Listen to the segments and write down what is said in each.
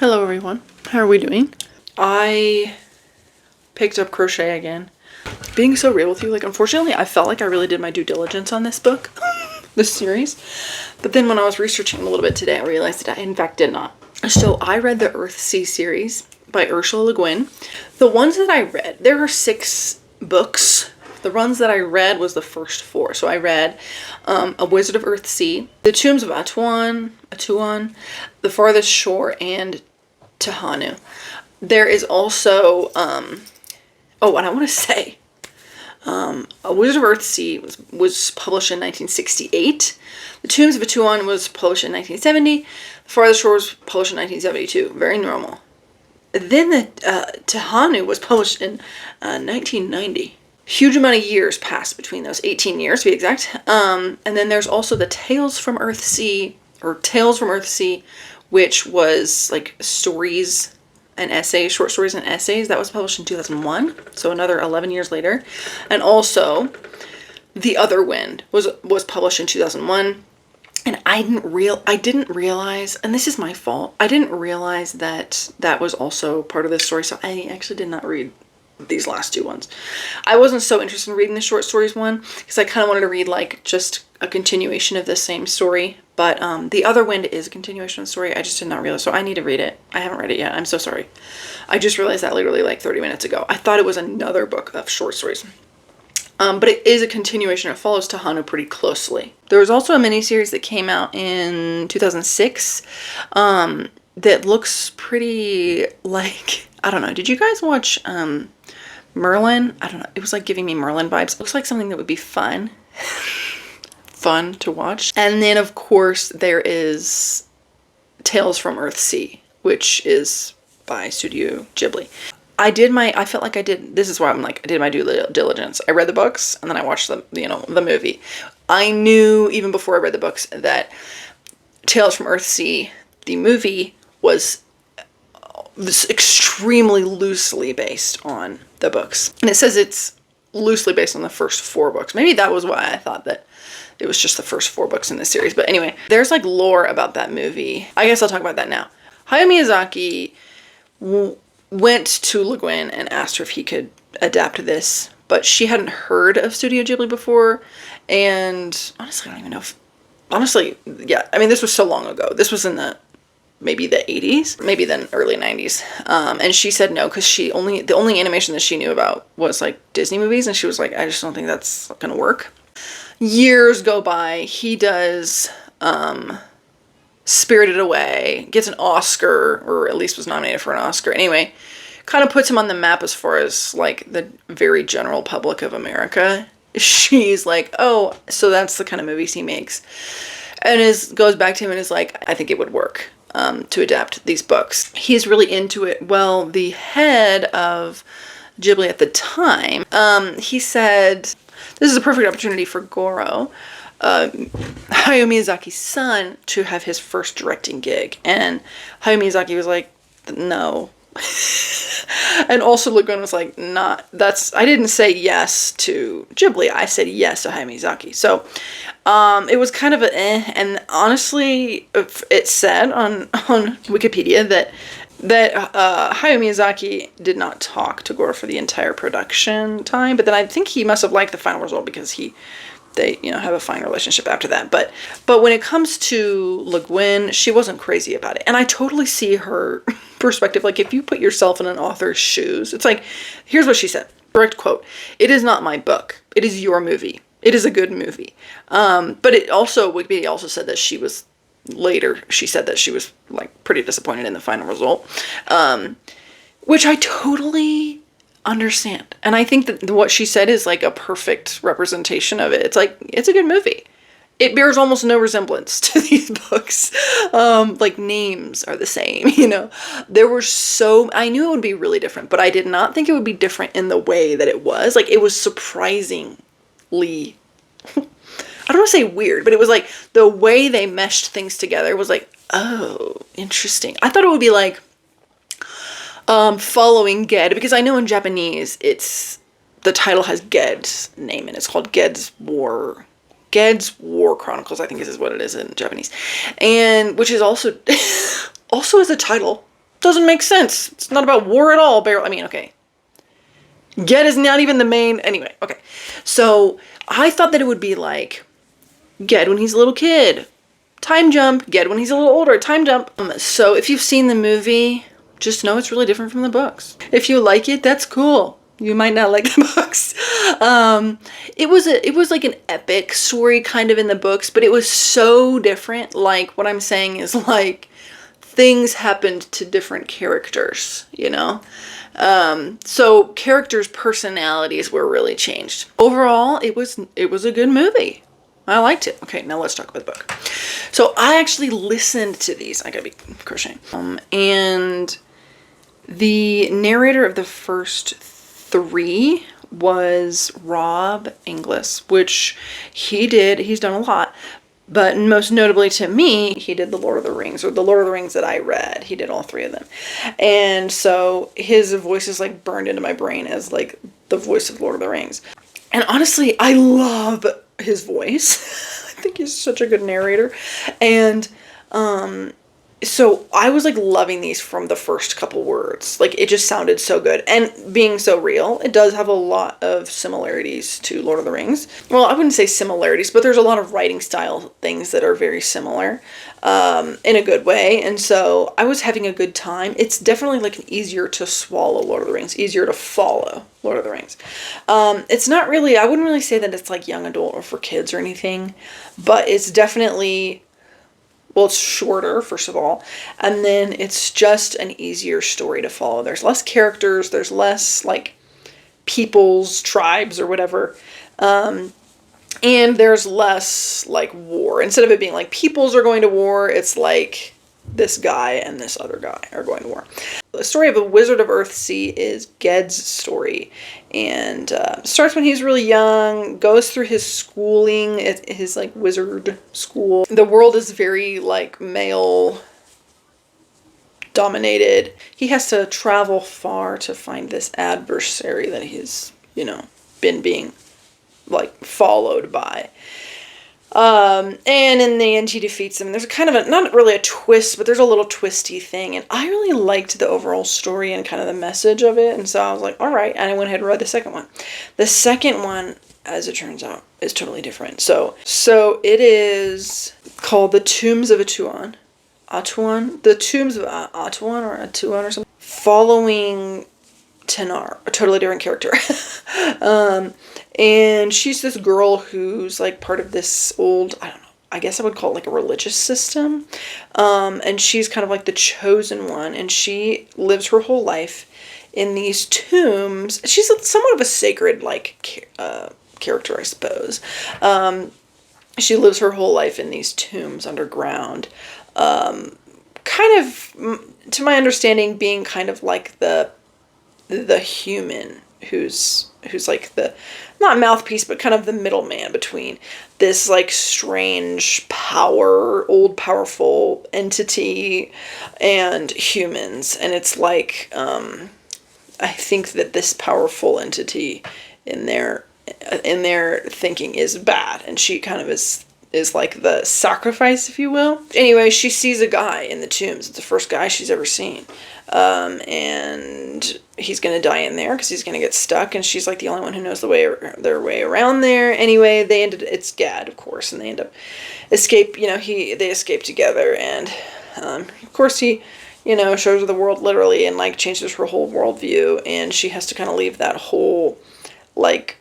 Hello everyone, how are we doing? I picked up crochet again. Being so real with you, like unfortunately I felt like I really did my due diligence on this book, this series. But then when I was researching a little bit today, I realized that I in fact did not. So I read the Earthsea series by Ursula Le Guin. The ones that I read, there are 6 books. The ones that I read was the first 4. So I read A Wizard of Earthsea, The Tombs of Atuan, The Farthest Shore, and Tahanu. There is also, and I want to say, A Wizard of Earthsea was published in 1968. The Tombs of Atuan was published in 1970. The Farthest Shore was published in 1972. Very normal. Then the Tahanu was published in 1990. Huge amount of years passed between those, 18 years to be exact. And then there's also the Tales from Earthsea, which was like stories and essays, short stories and essays. That was published in 2001, so another 11 years later. And also, The Other Wind was published in 2001. And I didn't realize, and this is my fault, I didn't realize that that was also part of this story, so I actually did not read these last 2 ones. I wasn't so interested in reading the short stories one because I kind of wanted to read like just a continuation of the same story. But The Other Wind is a continuation of the story. I just did not realize, so I need to read it. I haven't read it yet. I'm so sorry. I just realized that literally like 30 minutes ago. I thought it was another book of short stories. But it is a continuation. It follows Tahanu pretty closely. There was also a miniseries that came out in 2006 that looks pretty like, I don't know. Did you guys watch Merlin? I don't know. It was like giving me Merlin vibes. Looks like something that would be fun. Fun to watch. And then of course there is Tales from Earthsea, which is by Studio Ghibli. I felt like I did, this is why I'm like, I did my due diligence. I read the books and then I watched the movie. I knew even before I read the books that Tales from Earthsea, the movie, was extremely loosely based on the books. And it says it's loosely based on the first 4 books. Maybe that was why I thought that it was just the first 4 books in this series. But anyway, there's like lore about that movie. I guess I'll talk about that now. Hayao Miyazaki went to Le Guin and asked her if he could adapt this, but she hadn't heard of Studio Ghibli before, and honestly, I don't even know if, yeah, I mean, this was so long ago. This was in maybe the 80s, maybe then early 90s, and she said no, because the only animation that she knew about was like Disney movies, and she was like, I just don't think that's gonna work. Years go by, he does, Spirited Away, gets an Oscar, or at least was nominated for an Oscar. Anyway, kind of puts him on the map as far as like the very general public of America. She's like, oh, so that's the kind of movies he makes. And goes back to him and is like, I think it would work to adapt these books. He's really into it. Well, the head of Ghibli at the time, he said, this is a perfect opportunity for Goro, Hayao Miyazaki's son, to have his first directing gig. And Hayao Miyazaki was like, no. And also Le Guin was like, I didn't say yes to Ghibli, I said yes to Hayao Miyazaki. So it was kind of and honestly, it said on Wikipedia that Hayao Miyazaki did not talk to Goro for the entire production time, but then I think he must have liked the final result because they have a fine relationship after that. But when it comes to Le Guin, she wasn't crazy about it. And I totally see her perspective. Like, if you put yourself in an author's shoes, it's like, here's what she said. Direct quote. "It is not my book. It is your movie. It is a good movie." But Wikipedia also said that she said that she was like pretty disappointed in the final result. Which I totally understand. And I think that what she said is like a perfect representation of it. It's like, it's a good movie. It bears almost no resemblance to these books. Like, names are the same, I knew it would be really different, but I did not think it would be different in the way that it was. Like, it was surprisingly, I don't want to say weird, but it was like the way they meshed things together was like, oh, interesting. I thought it would be like, following Ged, because I know in Japanese the title has Ged's name and it's called Ged's War Chronicles, I think this is what it is in Japanese, and which is also as a title Doesn't make sense. It's not about war at all. I mean, okay. Ged is not even the main. Anyway, okay. So I thought that it would be like Ged when he's a little kid. Time jump. Ged when he's a little older. Time jump. So if you've seen the movie, just know it's really different from the books. If you like it, that's cool. You might not like the books. It was like an epic story kind of in the books, but it was so different. Like, what I'm saying is, like, things happened to different characters, you know? So characters' personalities were really changed. Overall, it was a good movie. I liked it. Okay, now let's talk about the book. So I actually listened to these. I gotta be crocheting. And the narrator of the first 3 was Rob Inglis, which he's done a lot, but most notably to me, he did The Lord of the Rings, or The Lord of the Rings that I read. He did all 3 of them. And so his voice is like burned into my brain as like the voice of Lord of the Rings. And honestly, I love his voice. I think he's such a good narrator. And so I was like loving these from the first couple words. Like, it just sounded so good. And being so real, it does have a lot of similarities to Lord of the Rings. Well, I wouldn't say similarities, but there's a lot of writing style things that are very similar in a good way. And so I was having a good time. It's definitely like an easier to swallow Lord of the Rings, easier to follow Lord of the Rings. It's not really, I wouldn't really say that it's like young adult or for kids or anything, but it's definitely... Well, it's shorter, first of all, and then it's just an easier story to follow. There's less characters, there's less, like, peoples, tribes, or whatever, and there's less, like, war. Instead of it being, like, peoples are going to war, it's like this guy and this other guy are going to war. The story of a wizard of Earthsea is Ged's story, and starts when he's really young, goes through his schooling at his like wizard school. The world is very like male dominated. He has to travel far to find this adversary that he's, you know, been being like followed by. And in the end, he defeats him. There's kind of not really a twist, but there's a little twisty thing. And I really liked the overall story and kind of the message of it. And so I was like, all right. And I went ahead and read the second one. The second one, as it turns out, is totally different. So it is called The Tombs of Atuan. The Tombs of Atuan or Atuan or something. Following Tenar, a totally different character. And she's this girl who's like part of this old, I don't know, I guess I would call it like a religious system. And she's kind of like the chosen one, and she lives her whole life in these tombs. She's somewhat of a sacred like character, I suppose. She lives her whole life in these tombs underground. Kind of, to my understanding, being kind of like the human who's like the, not mouthpiece, but kind of the middleman between this like strange old powerful entity and humans. And it's like, I think that this powerful entity in their thinking is bad, and she kind of is like the sacrifice, if you will. Anyway, she sees a guy in the tombs. It's the first guy she's ever seen. And he's going to die in there because he's going to get stuck, and she's like the only one who knows their way around there. Anyway, it's Gad, of course, and they end up they escape together, and of course he, shows her the world literally and like changes her whole worldview, and she has to kind of leave that whole like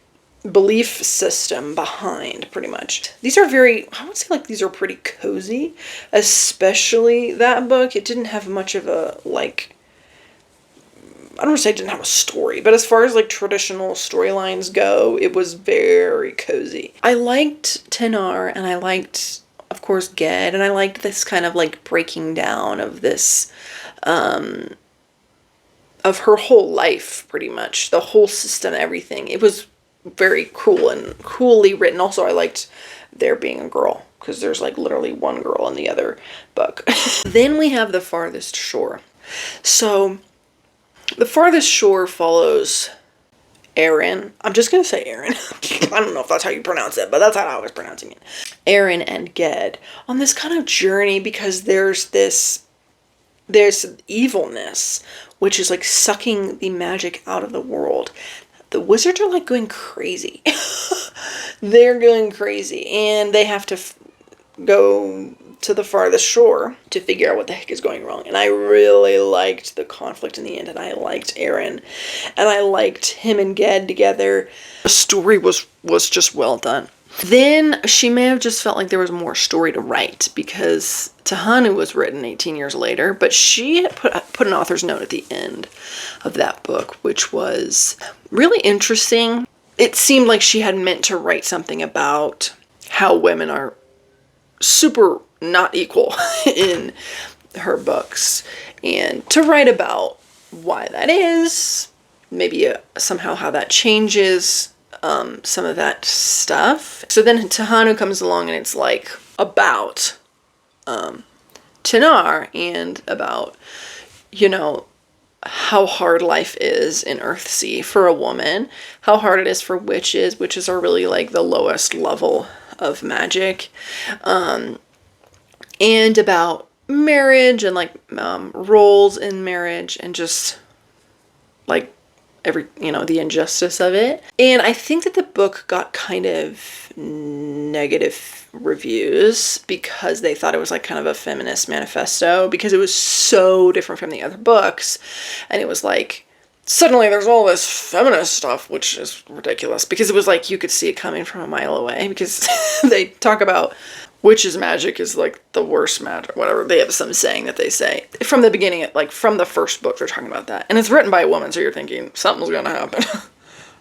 belief system behind, pretty much. These are I would say like these are pretty cozy, especially that book. It didn't have much of a like, I don't want to say it didn't have a story, but as far as like traditional storylines go, it was very cozy. I liked Tenar, and I liked, of course, Ged, and I liked this kind of like breaking down of this, of her whole life, pretty much. The whole system, everything. It was very cool and coolly written. Also, I liked there being a girl, because there's like literally one girl in the other book. Then we have The Farthest Shore. So The Farthest Shore follows Aaron. I'm just going to say Aaron. I don't know if that's how you pronounce it, but that's how I was pronouncing it. Aaron and Ged on this kind of journey, because there's this there's evilness, which is like sucking the magic out of the world. The wizards are like going crazy. They're going crazy, and they have to go to the farthest shore to figure out what the heck is going wrong. And I really liked the conflict in the end, and I liked Aaron, and I liked him and Ged together. The story was just well done. Then she may have just felt like there was more story to write, because Tahanu was written 18 years later, but she had put an author's note at the end of that book, which was really interesting. It seemed like she had meant to write something about how women are super not equal in her books, and to write about why that is, maybe somehow how that changes some of that stuff. So then Tahanu comes along, and it's like about Tinar, and about, you know, how hard life is in Earthsea for a woman, how hard it is for witches. Witches are really like the lowest level of magic, and about marriage, and like roles in marriage, and just like the injustice of it. And I think that the book got kind of negative reviews because they thought it was like kind of a feminist manifesto, because it was so different from the other books. And it was like, suddenly there's all this feminist stuff, which is ridiculous, because it was like you could see it coming from a mile away, because they talk about witches' magic is like the worst magic, whatever. They have some saying that they say from the beginning, like from the first book, they're talking about that. And it's written by a woman, so you're thinking something's gonna happen.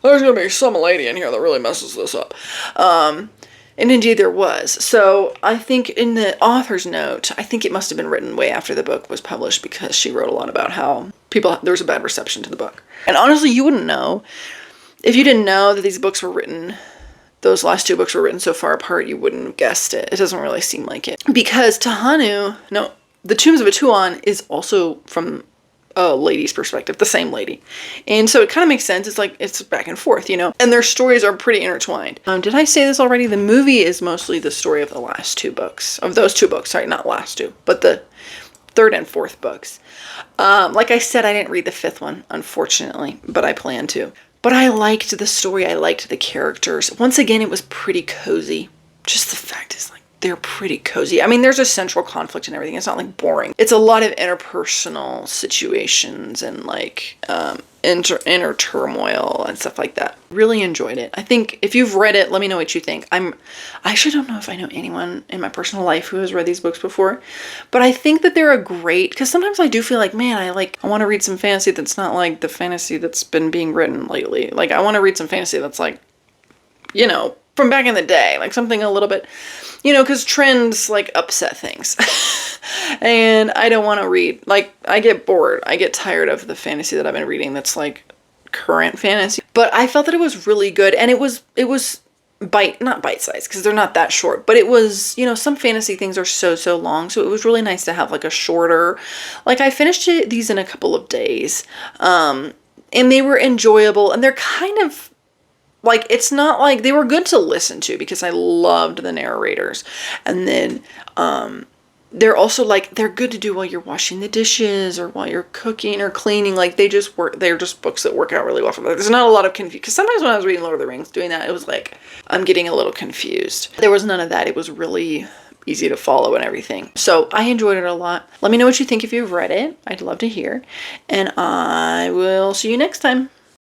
There's gonna be some lady in here that really messes this up. And indeed there was. So I think in the author's note, I think it must have been written way after the book was published, because she wrote a lot about how there was a bad reception to the book. And honestly, you wouldn't know. If you didn't know that these books were written, those last two books were written so far apart, you wouldn't have guessed it. It doesn't really seem like it. Because the Tombs of Atuan is also from a lady's perspective, the same lady. And so it kind of makes sense. It's like, it's back and forth, and their stories are pretty intertwined. Did I say this already? The movie is mostly the story of the last two books, of those two books. Sorry, not last two, but the third and fourth books. Like I said, I didn't read the fifth one, unfortunately, but I plan to. But I liked the story. I liked the characters. Once again, it was pretty cozy. Just the fact is, like, they're pretty cozy. I mean, there's a central conflict and everything. It's not, like, boring. It's a lot of interpersonal situations and, like, inner turmoil and stuff like that. Really enjoyed it. I think if you've read it, let me know what you think. I actually don't know if I know anyone in my personal life who has read these books before, but I think that they're a great, because sometimes I do feel like, man, I want to read some fantasy that's not like the fantasy that's been being written lately. Like, I want to read some fantasy that's like, from back in the day, like something a little bit, because trends like upset things. And I don't want to read, like, I get bored. I get tired of the fantasy that I've been reading that's like current fantasy. But I felt that it was really good, and it was not bite-sized, because they're not that short, but it was, some fantasy things are so long, so it was really nice to have like a shorter, like I finished these in a couple of days, and they were enjoyable, and they're kind of like, it's not like, they were good to listen to because I loved the narrators. And then they're also like, they're good to do while you're washing the dishes or while you're cooking or cleaning. Like, they're just books that work out really well for me. There's not a lot of confusion, because sometimes when I was reading Lord of the Rings doing that, it was like, I'm getting a little confused. There was none of that. It was really easy to follow and everything. So I enjoyed it a lot. Let me know what you think if you've read it. I'd love to hear. And I will see you next time.